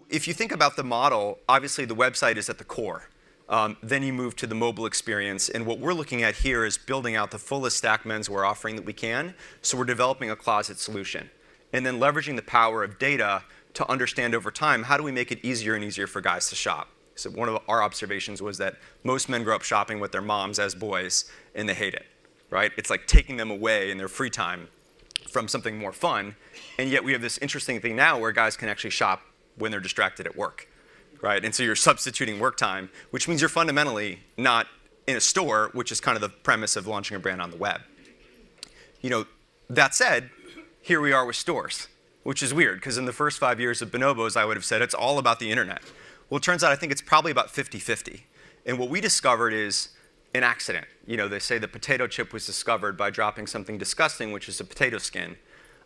if you think about the model, obviously the website is at the core. Then you move to the mobile experience. And what we're looking at here is building out the fullest stack menswear offering that we can. So we're developing a closet solution. And then leveraging the power of data to understand over time, how do we make it easier and easier for guys to shop? So one of our observations was that most men grow up shopping with their moms as boys, and they hate it, right? It's like taking them away in their free time from something more fun. And yet we have this interesting thing now where guys can actually shop when they're distracted at work, right? And so you're substituting work time, which means you're fundamentally not in a store, which is kind of the premise of launching a brand on the web. That said, here we are with stores, which is weird, because in the first 5 years of Bonobos, I would have said it's all about the internet. Well, it turns out I think it's probably about 50-50. And what we discovered is an accident. They say the potato chip was discovered by dropping something disgusting, which is a potato skin,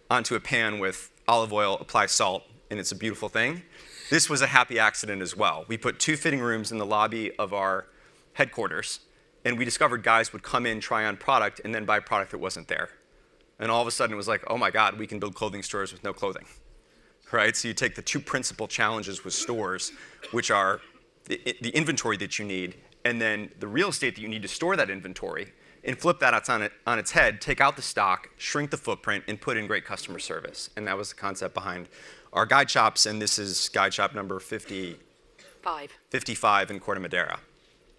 onto a pan with olive oil, apply salt, and it's a beautiful thing. This was a happy accident as well. We put 2 fitting rooms in the lobby of our headquarters, and we discovered guys would come in, try on product, and then buy product that wasn't there. And all of a sudden it was like, oh my God, we can build clothing stores with no clothing, right? So you take the 2 principal challenges with stores, which are the inventory that you need, and then the real estate that you need to store that inventory, and flip that on its head, take out the stock, shrink the footprint, and put in great customer service. And that was the concept behind our guide shops, and this is guide shop number 55 in Corte Madera.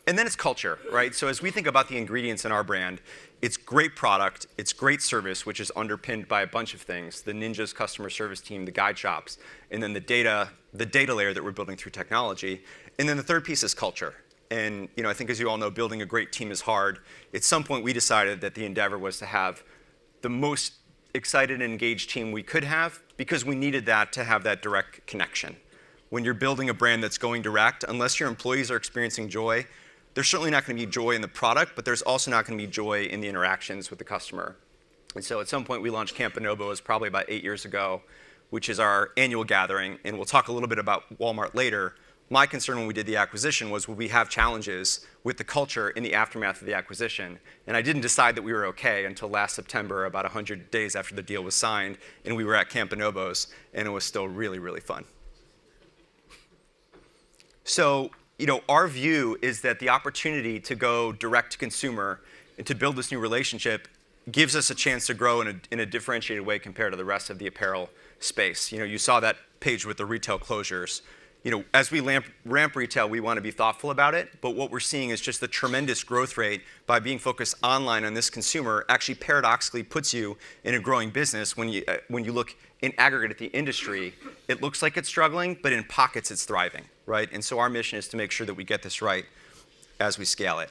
And then it's culture, right? So as we think about the ingredients in our brand, it's great product, it's great service, which is underpinned by a bunch of things: the Ninja's customer service team, the guide shops, and then the data layer that we're building through technology. And then the third piece is culture. And I think, as you all know, building a great team is hard. At some point, we decided that the endeavor was to have the most excited and engaged team we could have, because we needed that to have that direct connection. When you're building a brand that's going direct, unless your employees are experiencing joy, there's certainly not going to be joy in the product, but there's also not going to be joy in the interactions with the customer. And so at some point, we launched Camp Bonobos probably about 8 years ago, which is our annual gathering. And we'll talk a little bit about Walmart later. My concern when we did the acquisition was, would we have challenges with the culture in the aftermath of the acquisition? And I didn't decide that we were OK until last September, about 100 days after the deal was signed, and we were at Camp Bonobos, and it was still really, really fun. So our view is that the opportunity to go direct to consumer and to build this new relationship gives us a chance to grow in a differentiated way compared to the rest of the apparel space. You saw that page with the retail closures. As we ramp retail, we want to be thoughtful about it. But what we're seeing is just the tremendous growth rate by being focused online on this consumer actually paradoxically puts you in a growing business. When you look in aggregate at the industry, it looks like it's struggling, but in pockets it's thriving, right? And so our mission is to make sure that we get this right as we scale it.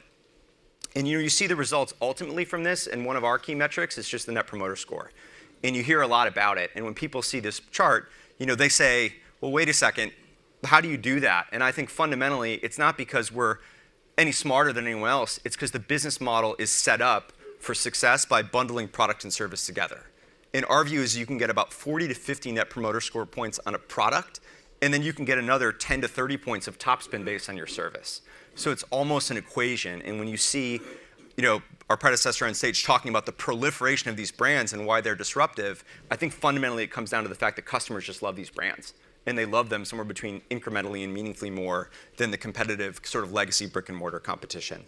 And you see the results ultimately from this, and one of our key metrics is just the Net Promoter Score. And you hear a lot about it. And when people see this chart, they say, well, wait a second, how do you do that? And I think fundamentally, it's not because we're any smarter than anyone else. It's because the business model is set up for success by bundling product and service together. And our view is you can get about 40 to 50 Net Promoter Score points on a product, and then you can get another 10 to 30 points of top spin based on your service. So it's almost an equation. And when you see our predecessor on stage talking about the proliferation of these brands and why they're disruptive, I think fundamentally it comes down to the fact that customers just love these brands. And they love them somewhere between incrementally and meaningfully more than the competitive sort of legacy brick and mortar competition.